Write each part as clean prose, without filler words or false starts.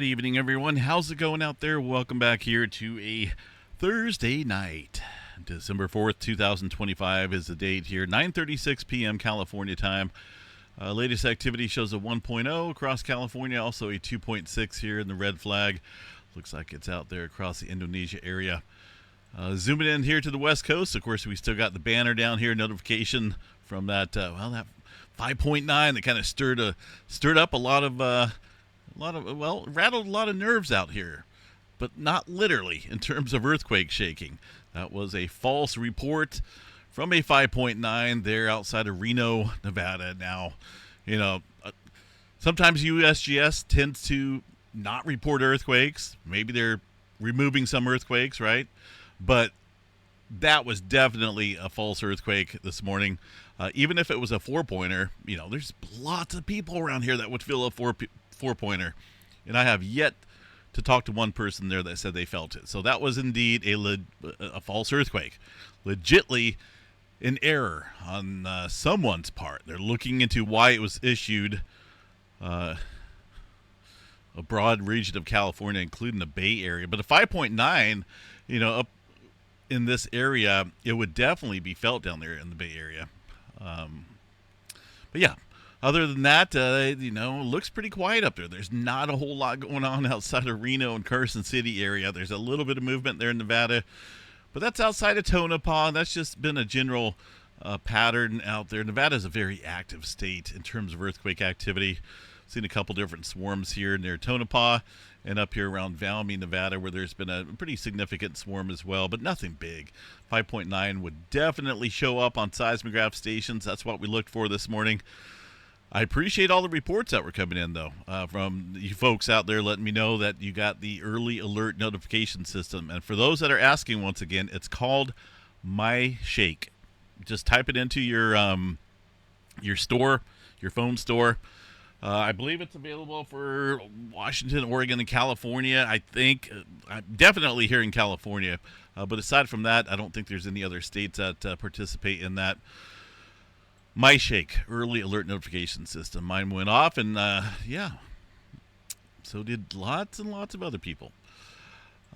Good evening, everyone. How's it going out there? Welcome back here to a Thursday night. December 4th, 2025 is the date here. 9:36 p.m. California time. Latest activity shows a 1.0 across California, also a 2.6 here in the red flag. Looks like it's out there across the Indonesia area. Zooming in here to the west coast, of course, we still got the banner down here, notification from that 5.9 that kind of stirred up a lot of rattled a lot of nerves out here, but not literally in terms of earthquake shaking. That was a false report from a 5.9 there outside of Reno, Nevada. Now, sometimes USGS tends to not report earthquakes. Maybe they're removing some earthquakes, right? But that was definitely a false earthquake this morning. Even if it was a four-pointer, there's lots of people around here that would feel a four-pointer. And I have yet to talk to one person there that said they felt it. So that was indeed a false earthquake. Legitly an error on someone's part. They're looking into why it was issued a broad region of California, including the Bay Area. But a 5.9, up in this area, it would definitely be felt down there in the Bay Area. But yeah, other than that, looks pretty quiet up there. There's not a whole lot going on outside of Reno and Carson City area. There's a little bit of movement there in Nevada, but that's outside of Tonopah. That's just been a general pattern out there. Nevada's a very active state in terms of earthquake activity. Seen a couple different swarms here near Tonopah and up here around Valmy, Nevada, where there's been a pretty significant swarm as well, but nothing big. 5.9 would definitely show up on seismograph stations. That's what we looked for this morning. I appreciate all the reports that were coming in, though, from you folks out there letting me know that you got the early alert notification system. And for those that are asking, once again, it's called MyShake. Just type it into your store, your phone store. I believe it's available for Washington, Oregon, and California. I think I'm definitely here in California. But aside from that, I don't think there's any other states that participate in that. MyShake early alert notification system. Mine went off, and so did lots and lots of other people.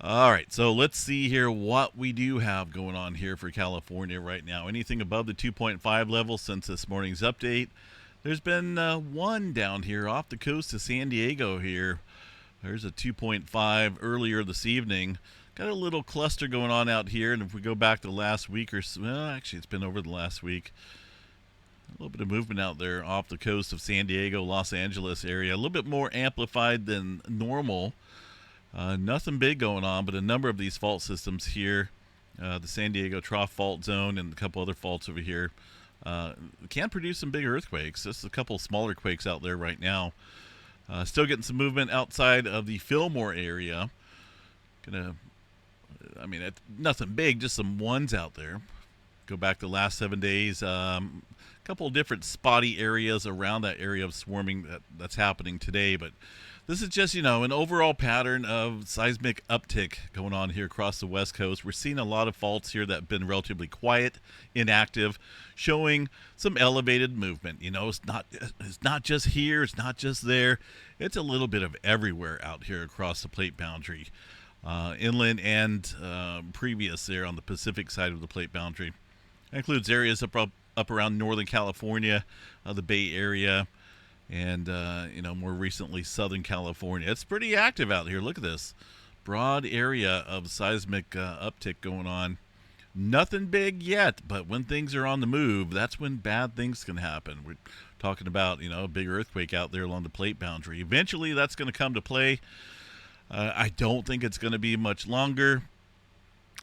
All right, so let's see here what we do have going on here for California right now. Anything above the 2.5 level since this morning's update. There's been one down here off the coast of San Diego here. There's a 2.5 earlier this evening. Got a little cluster going on out here, and if we go back to last week or so, well, actually it's been over the last week. A little bit of movement out there off the coast of San Diego, Los Angeles area. A little bit more amplified than normal. Nothing big going on, but a number of these fault systems here, the San Diego Trough Fault Zone and a couple other faults over here, can produce some big earthquakes. Just a couple smaller quakes out there right now. Still getting some movement outside of the Fillmore area. Nothing big, just some ones out there. Go back the last 7 days. Couple of different spotty areas around that area of swarming that's happening today, but this is just an overall pattern of seismic uptick going on here across the west coast. We're seeing a lot of faults here that have been relatively quiet, inactive, showing some elevated movement. It's not just here, it's not just there, it's a little bit of everywhere out here across the plate boundary, inland and previous there on the Pacific side of the plate boundary. That includes areas up around Northern California, the Bay Area, and more recently Southern California. It's pretty active out here. Look at this broad area of seismic uptick going on. Nothing big yet, but when things are on the move, that's when bad things can happen. We're talking about a big earthquake out there along the plate boundary. Eventually, that's going to come to play. I don't think it's going to be much longer.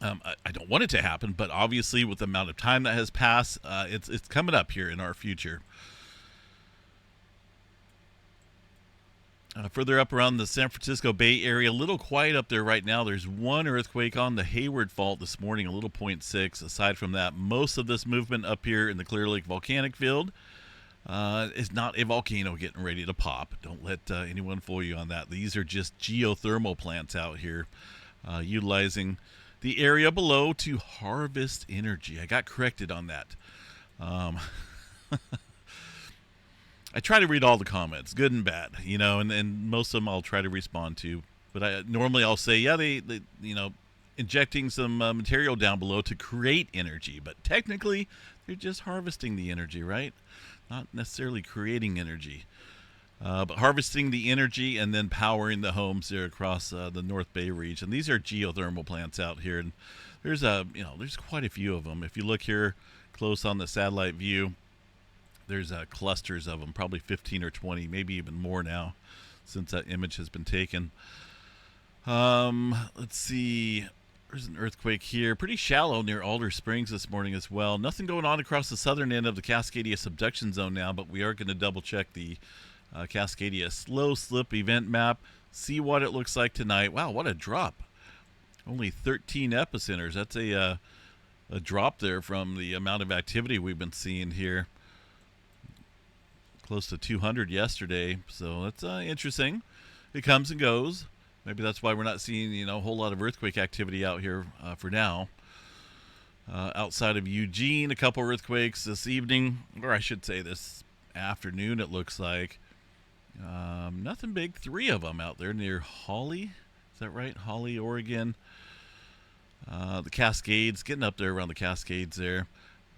I don't want it to happen, but obviously with the amount of time that has passed, it's coming up here in our future. Further up around the San Francisco Bay Area, a little quiet up there right now. There's one earthquake on the Hayward Fault this morning, a little 0.6. Aside from that, most of this movement up here in the Clear Lake volcanic field is not a volcano getting ready to pop. Don't let anyone fool you on that. These are just geothermal plants out here utilizing the area below to harvest energy. I got corrected on that. I try to read all the comments, good and bad, and most of them I'll try to respond to. But normally I'll say, yeah, they injecting some material down below to create energy, but technically they're just harvesting the energy, right? Not necessarily creating energy. But harvesting the energy and then powering the homes there across the North Bay region. These are geothermal plants out here, and there's quite a few of them. If you look here close on the satellite view, there's clusters of them, probably 15 or 20, maybe even more now, since that image has been taken. Let's see. There's an earthquake here, pretty shallow near Alder Springs this morning as well. Nothing going on across the southern end of the Cascadia subduction zone now, but we are going to double check the Cascadia slow slip event map, see what it looks like tonight. Wow, what a drop. Only 13 epicenters. That's a drop there from the amount of activity we've been seeing here. Close to 200 yesterday, so that's interesting. It comes and goes. Maybe that's why we're not seeing a whole lot of earthquake activity out here for now. Outside of Eugene, a couple earthquakes this evening, or I should say this afternoon, it looks like. Nothing big. 3 of them out there near Holly. Is that right? Holly, Oregon. The Cascades, getting up there around the Cascades there.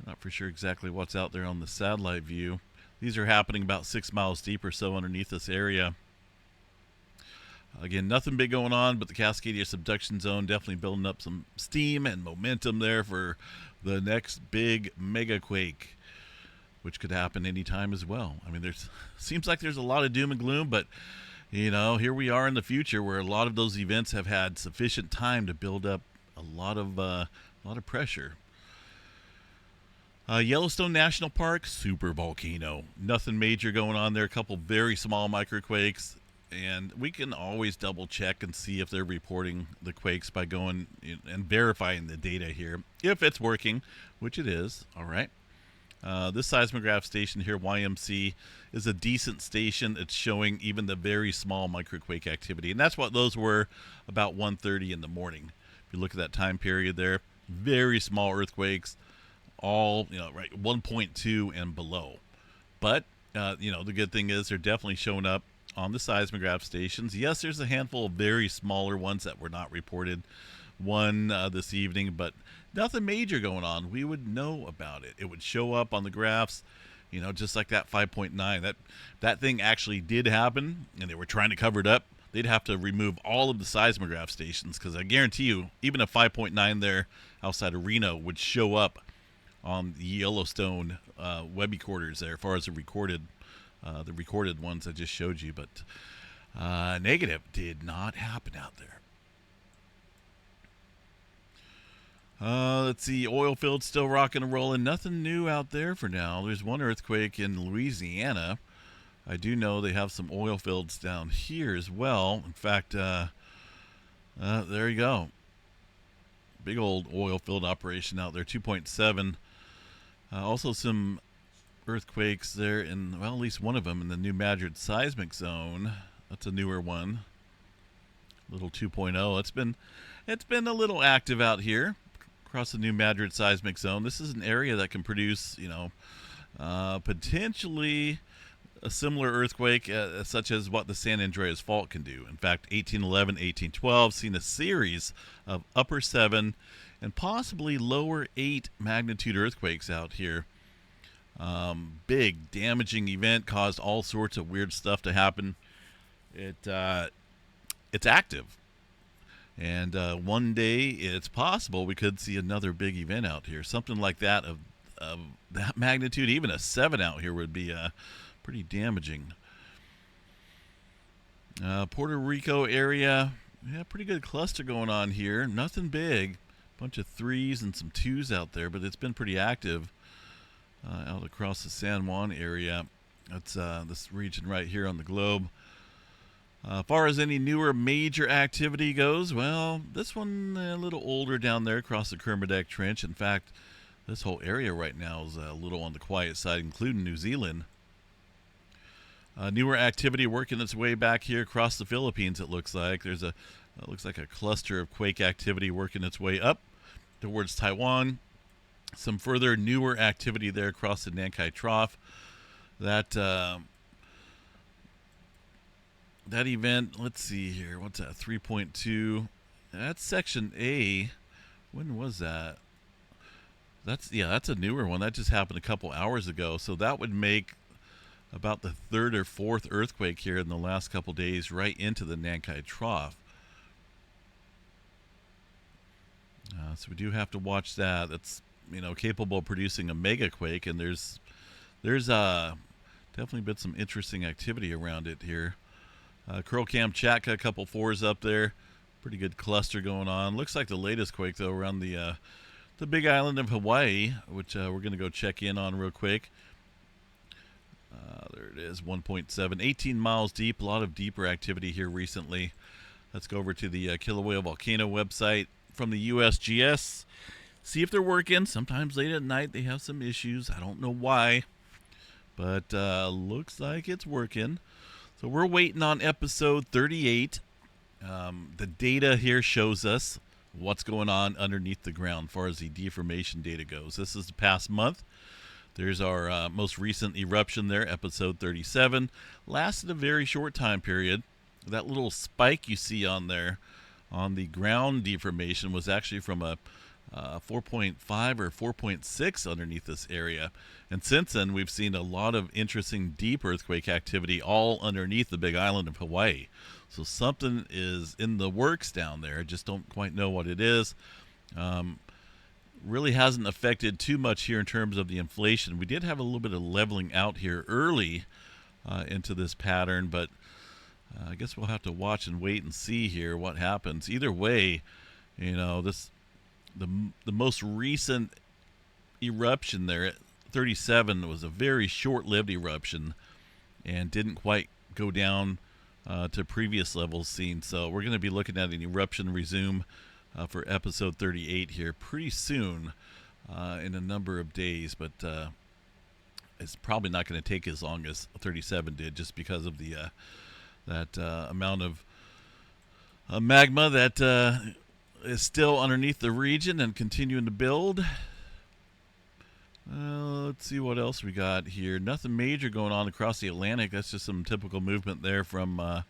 Not for sure exactly what's out there on the satellite view. These are happening about 6 miles deep or so underneath this area. Again, nothing big going on, but the Cascadia subduction zone definitely building up some steam and momentum there for the next big megaquake, which could happen anytime as well. I mean, seems like there's a lot of doom and gloom, but here we are in the future where a lot of those events have had sufficient time to build up a lot of pressure. Yellowstone National Park, super volcano. Nothing major going on there. A couple very small microquakes. And we can always double check and see if they're reporting the quakes by going and verifying the data here. If it's working, which it is, all right. This seismograph station here, YMC, is a decent station. It's showing even the very small microquake activity. And that's what those were about 1:30 in the morning. If you look at that time period there, very small earthquakes, all, right, 1.2 and below. But, the good thing is they're definitely showing up on the seismograph stations. Yes, there's a handful of very smaller ones that were not reported. One this evening, but nothing major going on. We would know about it. It would show up on the graphs, just like that 5.9. That thing actually did happen, and they were trying to cover it up. They'd have to remove all of the seismograph stations, because I guarantee you, even a 5.9 there outside of Reno would show up on the Yellowstone web recorders there, as far as the recorded ones I just showed you. But negative, did not happen out there. Let's see, oil fields still rocking and rolling. Nothing new out there for now. There's one earthquake in Louisiana. I do know they have some oil fields down here as well. In fact, there you go. Big old oil field operation out there, 2.7. Also some earthquakes there in, well, at least one of them in the New Madrid seismic zone. That's a newer one. Little 2.0. It's been a little active out here across the New Madrid seismic zone. This is an area that can produce, potentially a similar earthquake such as what the San Andreas Fault can do. In fact, 1811, 1812 seen a series of upper 7 and possibly lower 8 magnitude earthquakes out here. Big damaging event, caused all sorts of weird stuff to happen. It's active, and one day it's possible we could see another big event out here, something like that of that magnitude. Even a 7 out here would be pretty damaging. Puerto Rico area, pretty good cluster going on here. Nothing big, bunch of 3s and some 2s out there, but it's been pretty active. Out across the San Juan area. That's this region right here on the globe. As far as any newer major activity goes, well, this one a little older down there across the Kermadec Trench. In fact, this whole area right now is a little on the quiet side, including New Zealand. Newer activity working its way back here across the Philippines, it looks like. There's looks like a cluster of quake activity working its way up towards Taiwan. Some further newer activity there across the Nankai Trough. That that event, let's see here. What's that? 3.2. That's section A. When was that? That's a newer one. That just happened a couple hours ago. So that would make about the third or fourth earthquake here in the last couple days, right into the Nankai Trough. So we do have to watch that. That's capable of producing a mega quake, and there's definitely been some interesting activity around it here. Curl Cam Chatka, a couple fours up there. Pretty good cluster going on. Looks like the latest quake, though, around the big island of Hawaii, which we're going to go check in on real quick. There it is, 1.7. 18 miles deep. A lot of deeper activity here recently. Let's go over to the Kilauea Volcano website from the USGS. See if they're working. Sometimes late at night they have some issues. I don't know why, but looks like it's working. So we're waiting on episode 38. The data here shows us what's going on underneath the ground as far as the deformation data goes. This is the past month. There's our most recent eruption there, episode 37. Lasted a very short time period. That little spike you see on there on the ground deformation was actually from a 4.5 or 4.6 underneath this area. And since then, we've seen a lot of interesting deep earthquake activity all underneath the big island of Hawaii. So something is in the works down there. I just don't quite know what it is. Really hasn't affected too much here in terms of the inflation. We did have a little bit of leveling out here early into this pattern, but I guess we'll have to watch and wait and see here what happens. Either way, the most recent eruption there at 37 was a very short-lived eruption and didn't quite go down to previous levels seen. So we're going to be looking at an eruption resume for episode 38 here pretty soon in a number of days, but it's probably not going to take as long as 37 did, just because of the that amount of magma that is still underneath the region and continuing to build. Let's see what else we got here. Nothing major going on across the Atlantic. That's just some typical movement there from,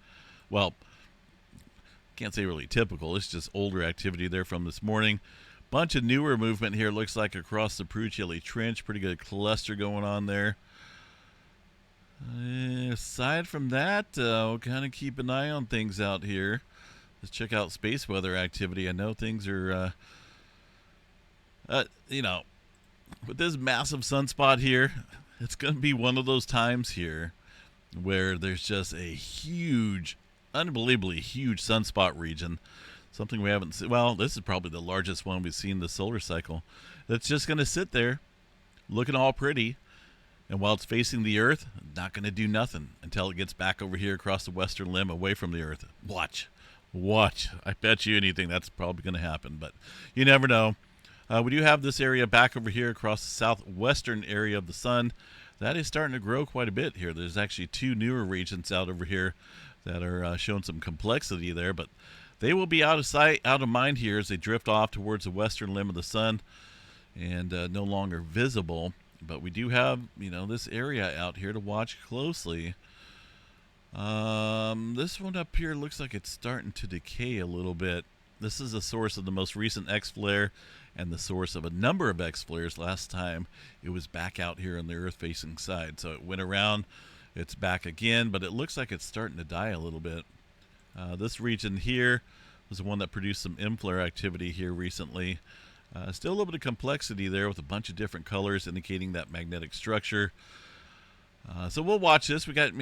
can't say really typical. It's just older activity there from this morning. Bunch of newer movement here, looks like, across the Peru Chile Trench. Pretty good cluster going on there. Aside from that, we'll kind of keep an eye on things out here. Let's check out space weather activity. I know things are, with this massive sunspot here, it's going to be one of those times here where there's just a huge, unbelievably huge sunspot region. Something we haven't seen. Well, this is probably the largest one we've seen this solar cycle. That's just going to sit there looking all pretty. And while it's facing the Earth, not going to do nothing until it gets back over here across the western limb away from the Earth. Watch. I bet you anything that's probably going to happen, but you never know. We do have this area back over here across the southwestern area of the sun. That is starting to grow quite a bit here. There's actually two newer regions out over here that are showing some complexity there, but they will be out of sight, out of mind here as they drift off towards the western limb of the sun and no longer visible. But we do have, this area out here to watch closely. This one up here looks like it's starting to decay a little bit. This is the source of the most recent X-flare and the source of a number of X-flares. Last time it was back out here on the Earth-facing side. So it went around, it's back again, but it looks like it's starting to die a little bit. This region here was the one that produced some M-flare activity here recently. Still a little bit of complexity there with a bunch of different colors indicating that magnetic structure. So we'll watch this. We got,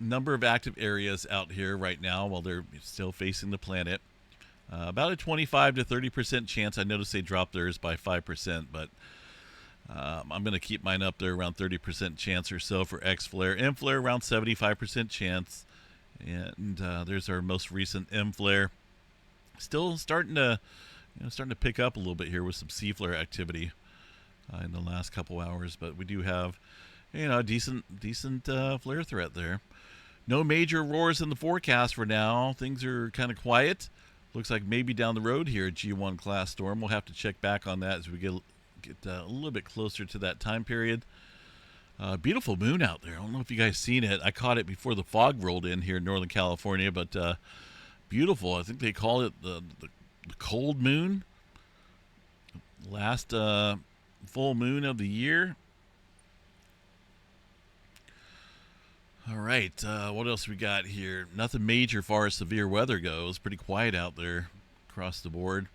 number of active areas out here right now while they're still facing the planet. About a 25 to 30% chance. I noticed they dropped theirs by 5%, but I'm going to keep mine up there around 30% chance or so for X-flare. M-flare around 75% chance. And there's our most recent M-flare. Still starting to pick up a little bit here with some C-flare activity in the last couple hours, but we do have, a decent flare threat there. No major roars in the forecast for now. Things are kind of quiet. Looks like maybe down the road here a G1 class storm. We'll have to check back on that as we get a little bit closer to that time period. Beautiful moon out there. I don't know if you guys seen it. I caught it before the fog rolled in here in Northern California, but beautiful. I think they call it the cold moon. Last full moon of the year. All right, what else we got here? Nothing major as far as severe weather goes. Pretty quiet out there across the board.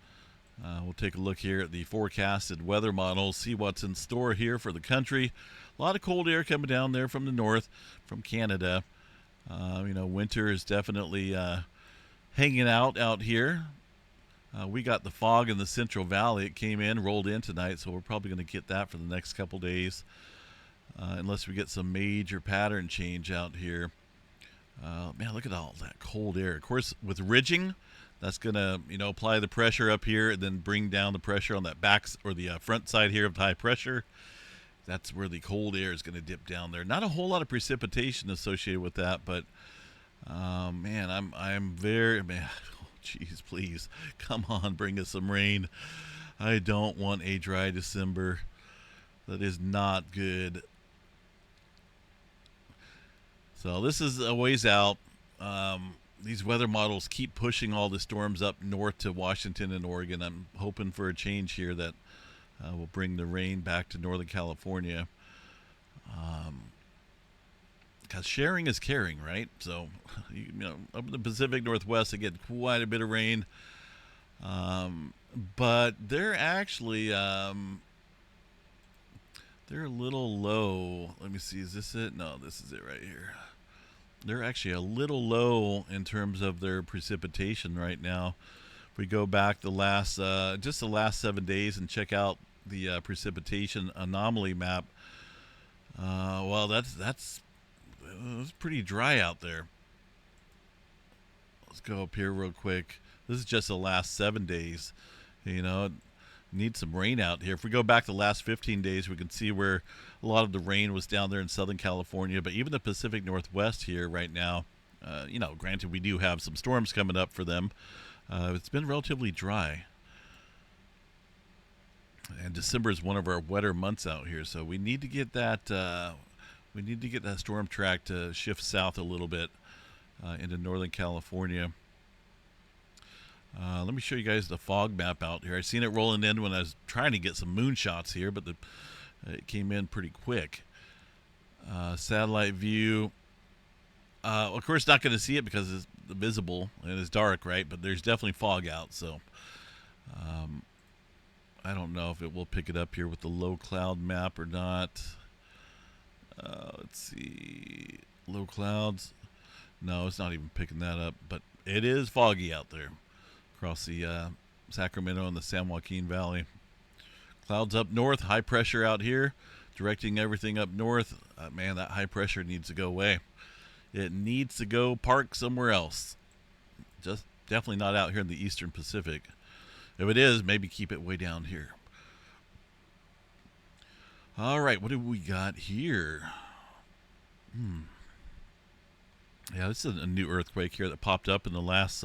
We'll take a look here at the forecasted weather models, see what's in store here for the country. A lot of cold air coming down there from the north, from Canada. Winter is definitely hanging out here. We got the fog in the Central Valley. It came in, rolled in tonight, so we're probably going to get that for the next couple days. Unless we get some major pattern change out here. Man, look at all that cold air. Of course, with ridging, that's going to, apply the pressure up here and then bring down the pressure on that back or the front side here of high pressure. That's where the cold air is going to dip down there. Not a whole lot of precipitation associated with that, but man, I'm very, man, oh, geez, please, come on, bring us some rain. I don't want a dry December. That is not good. So this is a ways out. These weather models keep pushing all the storms up north to Washington and Oregon. I'm hoping for a change here that will bring the rain back to Northern California. Because sharing is caring, right? So, up in the Pacific Northwest, they get quite a bit of rain. But they're actually, they're a little low. Let me see, is this it? No, this is it right here. They're actually a little low in terms of their precipitation right now. If we go back the last 7 days and check out the precipitation anomaly map, well, that's pretty dry out there. Let's go up here real quick. This is just the last 7 days. Need some rain out here. If we go back the last 15 days, we can see where a lot of the rain was down there in Southern California. But even the Pacific Northwest here right now, granted we do have some storms coming up for them. It's been relatively dry. And December is one of our wetter months out here, so we need to get that. We need to get that storm track to shift south a little bit into Northern California. Let me show you guys the fog map out here. I seen it rolling in when I was trying to get some moon shots here, but it came in pretty quick. Satellite view. Of course, not going to see it because it's visible and it's dark, right? But there's definitely fog out, so I don't know if it will pick it up here with the low cloud map or not. Let's see. Low clouds. No, it's not even picking that up, but it is foggy out there across the Sacramento and the San Joaquin Valley. Clouds up north, high pressure out here, directing everything up north. Man, that high pressure needs to go away. It needs to go park somewhere else. Just definitely not out here in the Eastern Pacific. If it is, maybe keep it way down here. All right, what do we got here? Yeah, this is a new earthquake here that popped up in the last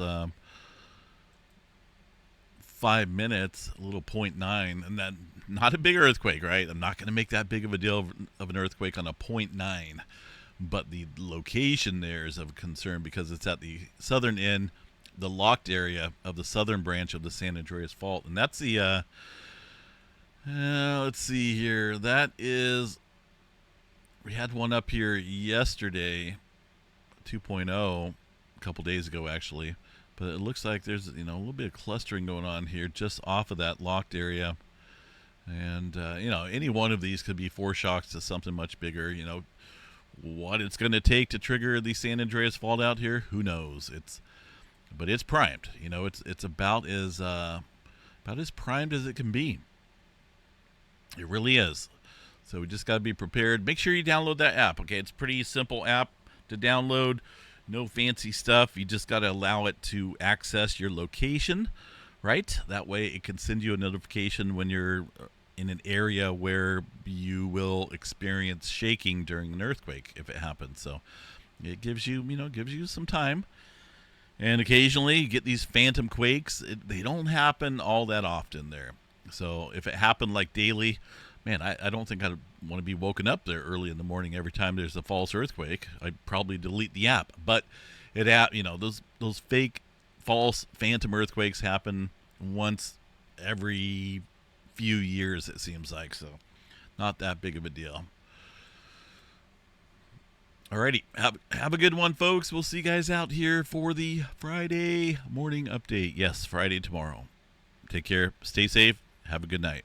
5 minutes, a little 0.9, and that not a big earthquake, right? I'm not going to make that big of a deal of an earthquake on a 0.9, but the location there is of concern because it's at the southern end, the locked area of the southern branch of the San Andreas Fault, and that's the let's see here. That is, we had one up here yesterday, 2.0, a couple days ago actually. But it looks like there's, a little bit of clustering going on here just off of that locked area. And, any one of these could be foreshocks to something much bigger. What it's going to take to trigger the San Andreas Fault out here, who knows? But it's primed. It's about as primed as it can be. It really is. So we just got to be prepared. Make sure you download that app, okay? It's a pretty simple app to download. No fancy stuff. You just got to allow it to access your location, right? That way it can send you a notification when you're in an area where you will experience shaking during an earthquake if it happens. So it gives you some time. And occasionally you get these phantom quakes. They don't happen all that often there. So if it happened like daily, Man, I don't think I'd want to be woken up there early in the morning every time there's a false earthquake. I'd probably delete the app. But those fake, false, phantom earthquakes happen once every few years. It seems like, so not that big of a deal. Alrighty, have a good one, folks. We'll see you guys out here for the Friday morning update. Yes, Friday tomorrow. Take care. Stay safe. Have a good night.